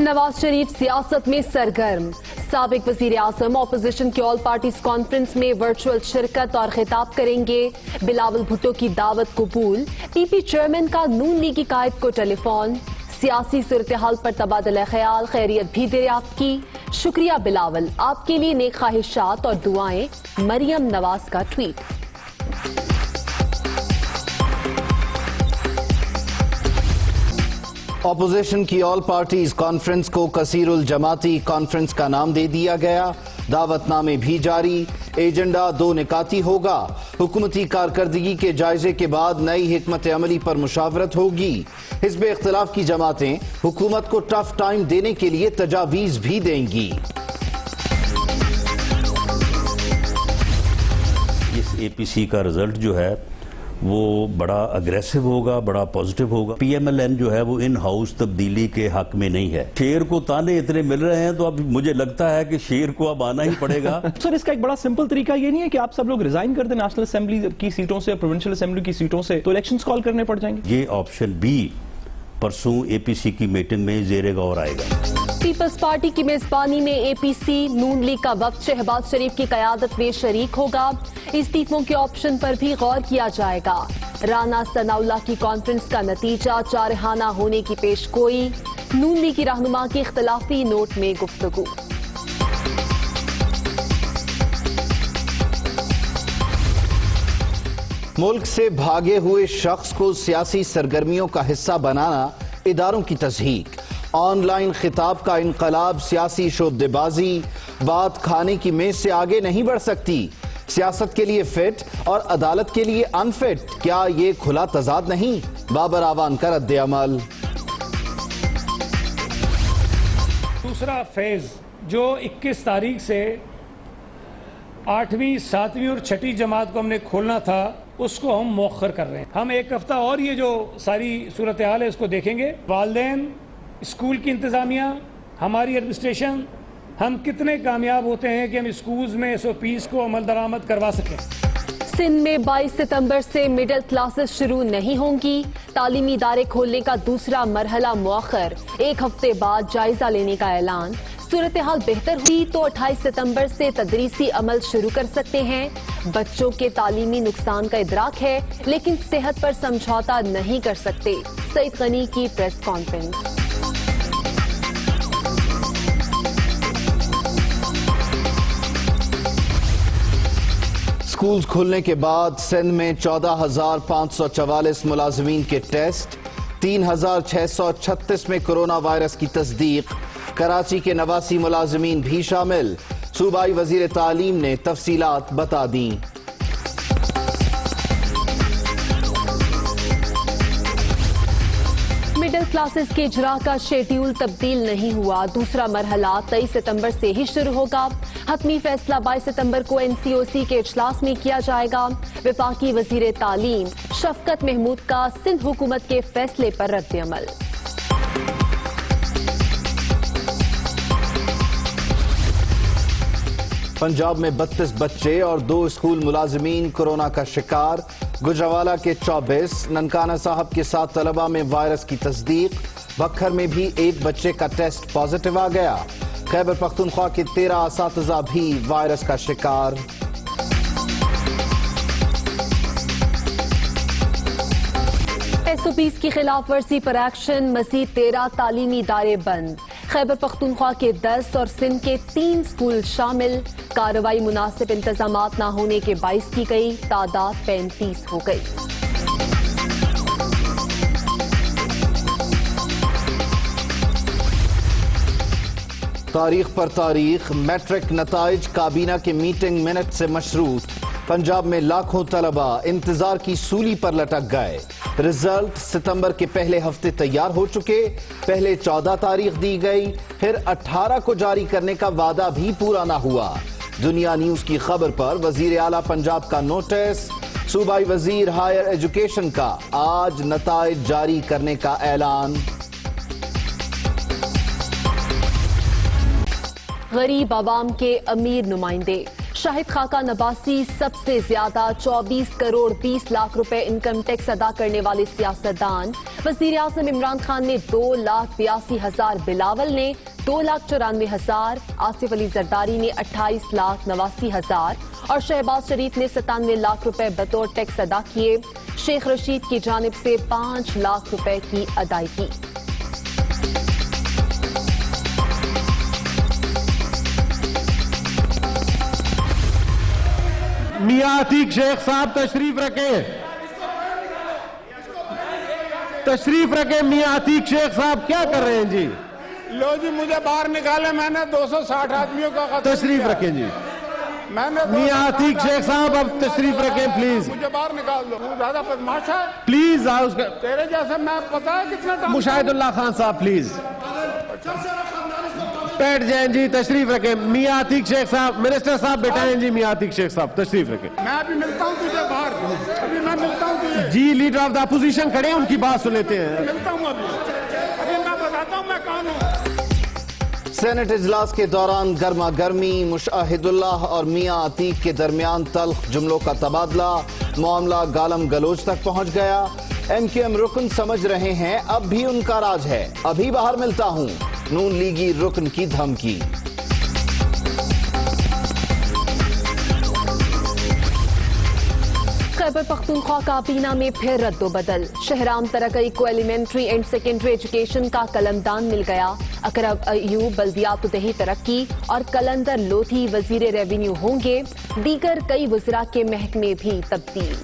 नवाज शरीफ सियासत में सरगर्म। साबिक वजीर आजम अपोजिशन की ऑल पार्टीज कॉन्फ्रेंस में वर्चुअल शिरकत और खिताब करेंगे। बिलावल भुट्टो की दावत कबूल। पीपी चेयरमैन का नून लीगी कायद को टेलीफोन। सियासी सूरत-ए-हाल पर तबादला ख्याल, खैरियत भी दरियाफ्त की। शुक्रिया बिलावल, आपके लिए नेक ख्वाहिशात और दुआएं। मरियम नवाज का ट्वीट। अपोजिशन की ऑल पार्टीज कॉन्फ्रेंस को कसीरुल जमाती कॉन्फ्रेंस का नाम दे दिया गया। दावतनामे भी जारी। एजेंडा 2 निकाती होगा। हुकूमती कारकर्दगी के जायजे के बाद नई हिकमत अमली पर मुशावरत होगी। हिज़्ब इख्तिलाफ की जमातें हुकूमत को टफ टाइम देने के लिए तजावीज़ भी देंगी। इस एपीसी का रिजल्ट जो है वो बड़ा अग्रेसिव होगा, बड़ा पॉजिटिव होगा। पीएमएलएन जो है वो इन हाउस तब्दीली के हक में नहीं है। शेर को ताने इतने मिल रहे हैं तो अब मुझे लगता है कि शेर को अब आना ही पड़ेगा। सर, इसका एक बड़ा सिंपल तरीका ये नहीं है कि आप सब लोग रिजाइन कर दें नेशनल असेंबली की सीटों से, प्रोविंशियल असेंबली की सीटों से, तो इलेक्शंस कॉल करने पड़ जाएंगे? ये ऑप्शन भी परसों एपीसी की मीटिंग में ज़ेरे गौर आएगा। पीपल्स पार्टी की मेजबानी में एपीसी नून लीग का वफ्द शहबाज शरीफ की कयादत में शरीक होगा। इस्तीफों के ऑप्शन पर भी गौर किया जाएगा। राना सनाउल्लाह की कॉन्फ्रेंस का नतीजा चारहाना होने की पेशगोई। नून लीग की रहनुमा की इख्तिलाफी नोट में गुफ्तगू। मुल्क से भागे हुए शख्स को सियासी सरगर्मियों का हिस्सा बनाना इदारों की तस्हीक। ऑनलाइन खिताब का इनकलाब सियासी शोदेबाजी। बात खाने की मेज से आगे नहीं बढ़ सकती। सियासत के लिए फिट और अदालत के लिए अनफिट, क्या ये खुला तजाद नहीं? बाबर आवान का रद्द अमल। दूसरा फेज जो 21 तारीख से 8वीं, 7वीं और 6ठी जमात को हमने खोलना था, उसको हम मौखर कर रहे हैं। हम एक हफ्ता और ये जो सारी सूरत हाल है इसको देखेंगे। वालिदैन, स्कूल की इंतज़ामिया, हमारी एडमिनिस्ट्रेशन, हम कितने कामयाब होते हैं कि हम स्कूल्स में SOPs को अमल दरामद करवा सकें। सिंध में 22 सितंबर से मिडिल क्लासेस शुरू नहीं होंगी। तालीमी इदारे खोलने का दूसरा मरहला मुअख्खर। एक हफ्ते बाद जायजा लेने का ऐलान। सूरत हाल बेहतर हुई तो 28 सितंबर से तदरीसी अमल शुरू कर सकते हैं। बच्चों के तालीमी नुकसान का इदराक है, लेकिन सेहत पर समझौता नहीं कर सकते। सईद गनी की प्रेस कॉन्फ्रेंस। स्कूल्स खुलने के बाद सिंध में 14,544 मुलाजमीन के टेस्ट। 3,636 में कोरोना वायरस की तस्दीक। कराची के 89 मुलाजमीन भी शामिल। सूबाई वजीर तालीम ने तफसीलात बता दी। मिडिल क्लासेस के इजरा का शेड्यूल तब्दील नहीं हुआ। दूसरा मरहला 23 सितंबर से ही शुरू होगा। हतमी फैसला 22 सितंबर को NCOC के इजलास में किया जाएगा। वफाकी वजीर तालीम शफकत महमूद का सिंध हुकूमत के फैसले पर रद्द अमल। पंजाब में 32 बच्चे और 2 स्कूल मुलाजमीन कोरोना का शिकार। गुजरावाला के 24, ननकाना साहब के 7 तलबा में वायरस की तस्दीक। बखर में भी 1 बच्चे का टेस्ट पॉजिटिव आ गया। खैबर पख्तूनख्वा के 13 असातिज़ा भी वायरस का शिकार। SOPs की खिलाफ वर्जी पर एक्शन। मजीद 13 तालीमी इदारे बंद। खैबर पख्तूनख्वा के 10 और सिंध के 3 स्कूल शामिल। कार्रवाई मुनासिब इंतजामात न होने के बाइस की गई। तादाद 35 हो गई। तारीख पर तारीख। मैट्रिक नताइज काबीना के मीटिंग मिनट से मशरूत। पंजाब में लाखों तलबा इंतजार की सूली पर लटक गए। रिजल्ट सितंबर के पहले हफ्ते तैयार हो चुके। पहले 14 तारीख दी गई, फिर 18 को जारी करने का वादा भी पूरा ना हुआ। दुनिया न्यूज की खबर पर वजीर आला पंजाब का नोटिस। सूबाई वजीर हायर एजुकेशन का आज नताइज जारी करने का ऐलान। गरीब आवाम के अमीर नुमाइंदे। शाहिद खाकान अब्बासी सबसे ज्यादा 24 करोड़ 20 लाख रुपए इनकम टैक्स अदा करने वाले सियासतदान। वजीर आजम इमरान खान ने 2,82,000, बिलावल ने 2,94,000, आसिफ अली जरदारी ने 28,89,000 और शहबाज शरीफ ने 97 लाख रुपए बतौर टैक्स अदा किए। शेख रशीद की जानिब से 5 लाख रुपए की अदायगी। मियां अतीक शेख साहब तशरीफ रखें, तशरीफ रखें। मियां अतीक शेख साहब क्या कर रहे हैं जी? लो जी, मुझे बाहर निकाले, मैंने 260 आदमियों का कत्ल तशरीफ किया। रखें जी। मैंने मियां अतीक शेख साहब अब तशरीफ रखें प्लीज, मुझे बाहर निकाल दो। तू ज्यादा बदमाश है प्लीज। तेरे जैसे मैं पता है कितना टाइम। मुशाहिदुल्लाह खान साहब प्लीज बैठ जाएं जी, तशरीफ रखें। मियां अतीक शेख साहब, मिनिस्टर साहब बैठाएं जी। मियां अतीक शेख साहब तशरीफ रखें। मैं अभी मिलता हूँ तुझे बाहर, अभी मैं मिलता हूँ तुझे। जी लीडर ऑफ द अपोजिशन खड़े हैं, उनकी बात सुन लेते हैं। मिलता हूँ अभी मैं बताता हूँ मैं कौन हूँ। सेनेट इजलास के दौरान गर्मा गर्मी, मुशाहिदुल्लाह और मियां अतीक के दरमियान तल्ख जुमलों का तबादला, मामला गालम गलोच तक पहुंच गया। एमक्यूएम रुकन समझ रहे हैं अब भी उनका राज है, अभी बाहर मिलता हूं, नून लीगी रुकन की धमकी। खैबर पख्तूनख्वा काबीना में फिर रद्दोबदल। शहराम तरकई को एलिमेंट्री एंड सेकेंडरी एजुकेशन का कलमदान मिल गया। अकरम अयूब बल्दियात दही तरक्की और कलंदर लोधी वजीर रेवेन्यू होंगे। दीगर कई वज़रा के महकमे भी तब्दील।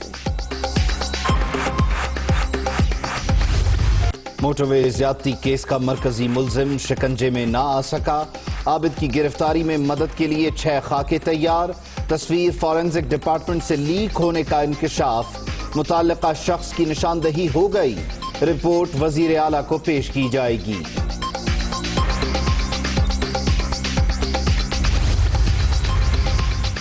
मोटरवे ज्यादती केस का मरकजी मुलजिम शिकंजे में ना आ सका। आबिद की गिरफ्तारी में मदद के लिए 6 खाके तैयार। तस्वीर फॉरेंसिक डिपार्टमेंट से लीक होने का इंकशाफ। मुताल्लिका शख्स की निशानदही हो गई। रिपोर्ट वजीर आला को पेश की जाएगी।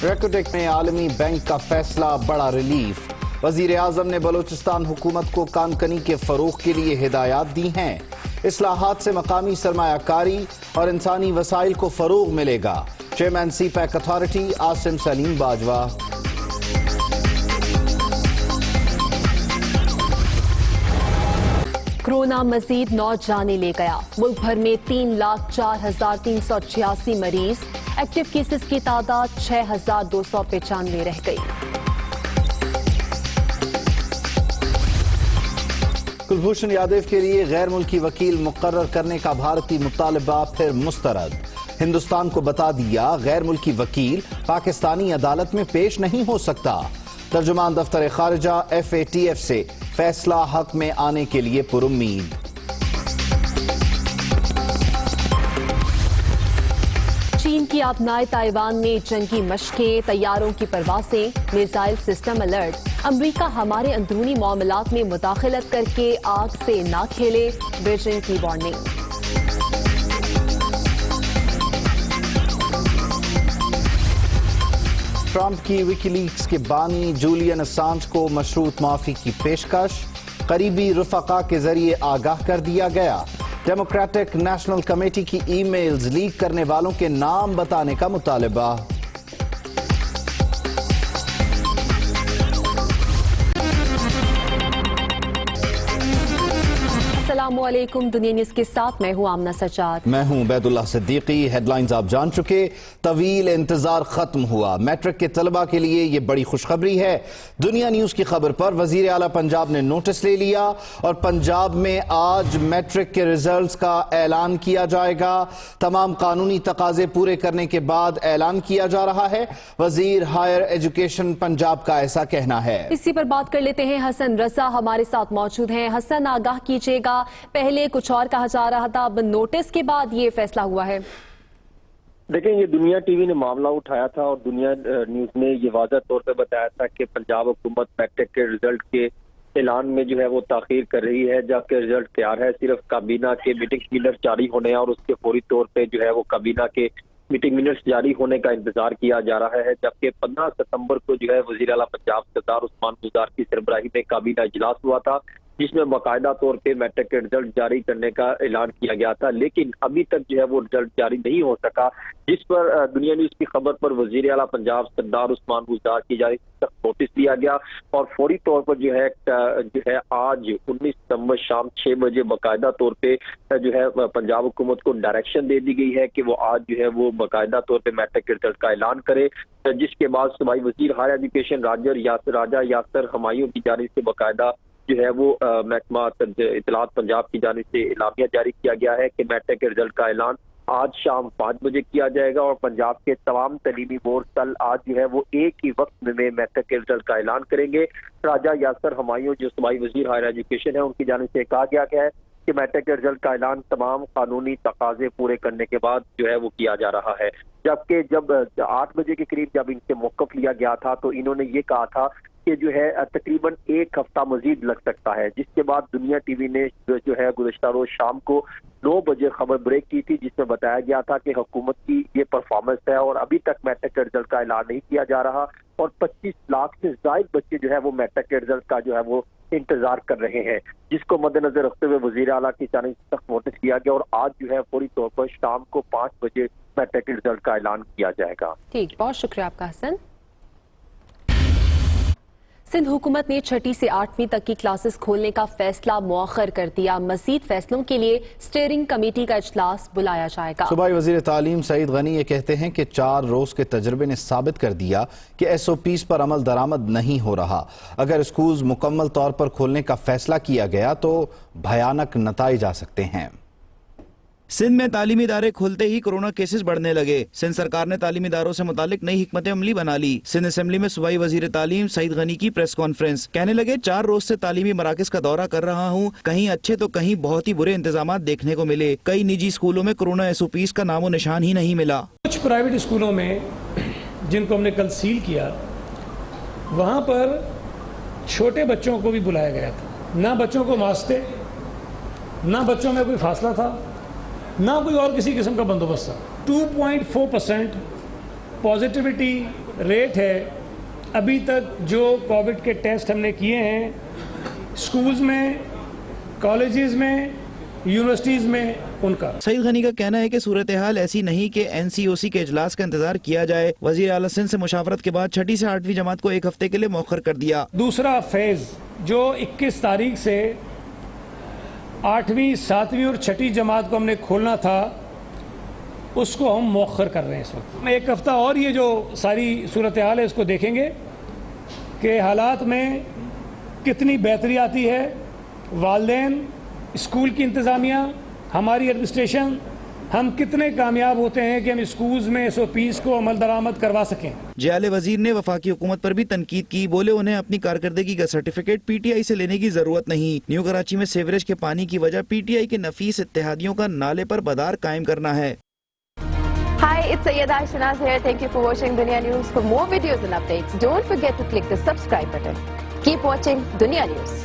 रेकोटेक में आलमी बैंक का फैसला, बड़ा रिलीफ। वजीर आजम ने बलोचिस्तान हुकूमत को कानकनी के फरोग के लिए हिदायत दी हैं। इस्लाहात से मकामी सरमायाकारी और इंसानी वसाइल को फरोग मिलेगा। Chairman CPEC authority Asim Saleem Bajwa. Corona मजीद 9 जाने ले गया। मुल्क भर में 3,04,386 मरीज। एक्टिव केसेस की तादाद 6,295 रह गई। कुलभूषण यादव के लिए गैर मुल्की वकील मुकर्रर करने का भारतीय मुतालबा फिर मुस्तरद। हिंदुस्तान को बता दिया गैर मुल्की वकील पाकिस्तानी अदालत में पेश नहीं हो सकता। तर्जुमान दफ्तर खारिजा FATF से फैसला हक में आने के लिए पुरुम्मीद। चीन की आबनाए ताइवान में जंगी मशकें, तैयारों की परवासें, मिसाइल सिस्टम अलर्ट। अमरीका हमारे अंदरूनी मामलात में मुदाखलत करके आग से ना खेले, बीजिंग की वार्निंग। ट्रंप की विकीलीक्स के बानी जूलियन असांज को मशरूत माफी की पेशकश। करीबी रुफका के जरिए आगाह कर दिया गया। डेमोक्रेटिक नेशनल कमेटी की ईमेल्स लीक करने वालों के नाम बताने का मुतालबा। अस्सलामुअलैकुम, दुनिया न्यूज़ के साथ मैं हूं आमना सजाद। मैं हूं बैदुल्लाह सिद्दीकी। हेडलाइंस आप जान चुके। तवील इंतजार खत्म हुआ। मैट्रिक के तलबा के लिए ये बड़ी खुशखबरी है। दुनिया न्यूज की खबर पर वजीर आला पंजाब ने नोटिस ले लिया और पंजाब में आज मैट्रिक के रिजल्ट्स का ऐलान किया जाएगा। तमाम कानूनी तकाजे पूरे करने के बाद ऐलान किया जा रहा है। वजीर हायर एजुकेशन पंजाब का ऐसा कहना है। इसी पर बात कर लेते हैं। हसन रजा हमारे साथ मौजूद हैं। हसन, आगाह कीजिएगा, पहले कुछ और कहा जा रहा था, अब नोटिस के बाद ये फैसला हुआ है। देखें, ये दुनिया टीवी ने मामला उठाया था और दुनिया न्यूज ने ये वाज़ह तौर पे बताया था कि पंजाब हुकूमत मैट्रिक के रिजल्ट के ऐलान में जो है वो ताखीर कर रही है, जबकि रिजल्ट तैयार है। सिर्फ काबीना के मीटिंग मिनट्स जारी होने और उसके फौरी तौर पे जो है वो काबीना के मीटिंग मिनट्स जारी होने का इंतजार किया जा रहा है। जबकि 15 सितंबर को जो है वज़ीर आला पंजाब सरदार उस्मान बुज़दार की सरबराही में काबीना इजलास हुआ था, جس میں باقاعدہ طور پہ میٹرک کے رزلٹ جاری کرنے کا اعلان کیا گیا تھا، لیکن ابھی تک جو ہے وہ رزلٹ جاری نہیں ہو سکا، جس پر دنیا نیوز کی خبر پر وزیر اعلیٰ پنجاب سردار عثمان گجرال کی جانب سے سخت نوٹس دیا گیا اور فوری طور پر جو ہے آج 19 ستمبر شام 6 بجے باقاعدہ طور پہ جو ہے پنجاب حکومت کو ڈائریکشن دے دی گئی ہے کہ وہ آج جو ہے وہ باقاعدہ طور پہ میٹرک کے رزلٹ کا اعلان کرے، جس کے بعد صوبائی وزیر ہائر ایجوکیشن راجہ یاسر ہمایوں کی جانب سے باقاعدہ جو ہے وہ محکمہ اطلاعات پنجاب کی جانب سے اعلامیہ جاری کیا گیا ہے کہ میٹرک کے رزلٹ کا اعلان آج شام 5 بجے کیا جائے گا اور پنجاب کے تمام تعلیمی بورڈ کل آج جو ہے وہ ایک ہی وقت میں میٹرک کے رزلٹ کا اعلان کریں گے۔ راجہ یاسر ہمایوں جو صوبائی وزیر ہائر ایجوکیشن ہے، ان کی جانب سے کہا گیا ہے کہ میٹرک کے رزلٹ کا اعلان تمام قانونی تقاضے پورے کرنے کے بعد جو ہے وہ کیا جا رہا ہے، جبکہ جب 8 بجے کے قریب جب ان سے موقف لیا گیا تھا تو انہوں نے یہ کہا تھا کہ جو ہے تقریباً 1 ہفتہ مزید لگ سکتا ہے، جس کے بعد دنیا ٹی وی نے جو ہے گزشتہ روز شام کو 9 بجے خبر بریک کی تھی، جس میں بتایا گیا تھا کہ حکومت کی یہ پرفارمنس ہے اور ابھی تک میٹرک کے رزلٹ کا اعلان نہیں کیا جا رہا اور 25 لاکھ سے زائد بچے جو ہے وہ میٹرک کے رزلٹ کا جو ہے وہ انتظار کر رہے ہیں، جس کو مد نظر رکھتے ہوئے وزیر اعلیٰ کی جانب سے سخت نوٹس دیا گیا اور آج جو ہے فوری طور پر شام کو 5 بجے میٹرک کے رزلٹ کا اعلان کیا جائے گا۔ ٹھیک، بہت شکریہ آپ کا حسن۔ سندھ حکومت نے 6 سے 8ویں تک کی کلاسز کھولنے کا فیصلہ مؤخر کر دیا، مزید فیصلوں کے لیے اسٹیئرنگ کمیٹی کا اجلاس بلایا جائے گا۔ صوبائی وزیر تعلیم سعید غنی یہ کہتے ہیں کہ 4 روز کے تجربے نے ثابت کر دیا کہ ایس او پیز پر عمل درآمد نہیں ہو رہا، اگر اسکولز مکمل طور پر کھولنے کا فیصلہ کیا گیا تو بھیانک نتائج آ سکتے ہیں۔ سندھ میں تعلیمی ادارے کھلتے ہی کورونا کیسز بڑھنے لگے۔ سندھ سرکار نے تعلیمی اداروں سے متعلق نئی حکمت عملی بنا لی۔ سندھ اسمبلی میں صوبائی وزیر تعلیم سعید غنی کی پریس کانفرنس، کہنے لگے 4 روز سے تعلیمی مراکز کا دورہ کر رہا ہوں، کہیں اچھے تو کہیں بہت ہی برے انتظامات دیکھنے کو ملے، کئی نجی اسکولوں میں کورونا ایس او پیز کا نام و نشان ہی نہیں ملا۔ کچھ پرائیویٹ اسکولوں میں جن کو ہم نے کل سیل کیا، وہاں پر چھوٹے بچوں کو بھی بلایا گیا تھا، نہ بچوں کو ماسک تھے، نہ بچوں میں کوئی فاصلہ تھا، نہ کوئی اور کسی قسم کا بندوبست تھا۔ 2.4% پازیٹیوٹی ریٹ ہے ابھی تک جو کووڈ کے ٹیسٹ ہم نے کیے ہیں اسکولز میں، کالجز میں، یونیورسٹیز میں ان کا۔ سعید غنی کا کہنا ہے کہ صورتحال ایسی نہیں کہ این سی او سی کے اجلاس کا انتظار کیا جائے۔ وزیر اعلیٰ سندھ سے مشاورت کے بعد 6 سے 8ویں جماعت کو 1 ہفتے کے لیے مؤخر کر دیا۔ دوسرا فیز جو 21 تاریخ سے 8ویں، 7ویں اور 6ٹھی جماعت کو ہم نے کھولنا تھا، اس کو ہم مؤخر کر رہے ہیں اس وقت۔ 1 ہفتہ اور یہ جو ساری صورتحال ہے اس کو دیکھیں گے کہ حالات میں کتنی بہتری آتی ہے، والدین، اسکول کی انتظامیہ، ہماری ایڈمنسٹریشن، ہم کتنے کامیاب ہوتے ہیں کہ ہم اسکولز میں ایس او پیز کو عمل درآمد کروا سکیں۔ جیال وزیر نے وفاقی حکومت پر بھی تنقید کی، بولے انہیں اپنی کارکردگی کا سرٹیفکیٹ پی ٹی آئی سے لینے کی ضرورت نہیں۔ نیو کراچی میں سیوریج کے پانی کی وجہ پی ٹی آئی کے نفیس اتحادیوں کا نالے پر بدار قائم کرنا ہے۔ Hi, it's Sayyeda Shanaz here. Thank you for watching Dunya News. For more videos and updates, don't forget to click the subscribe button. Keep watching Dunya News.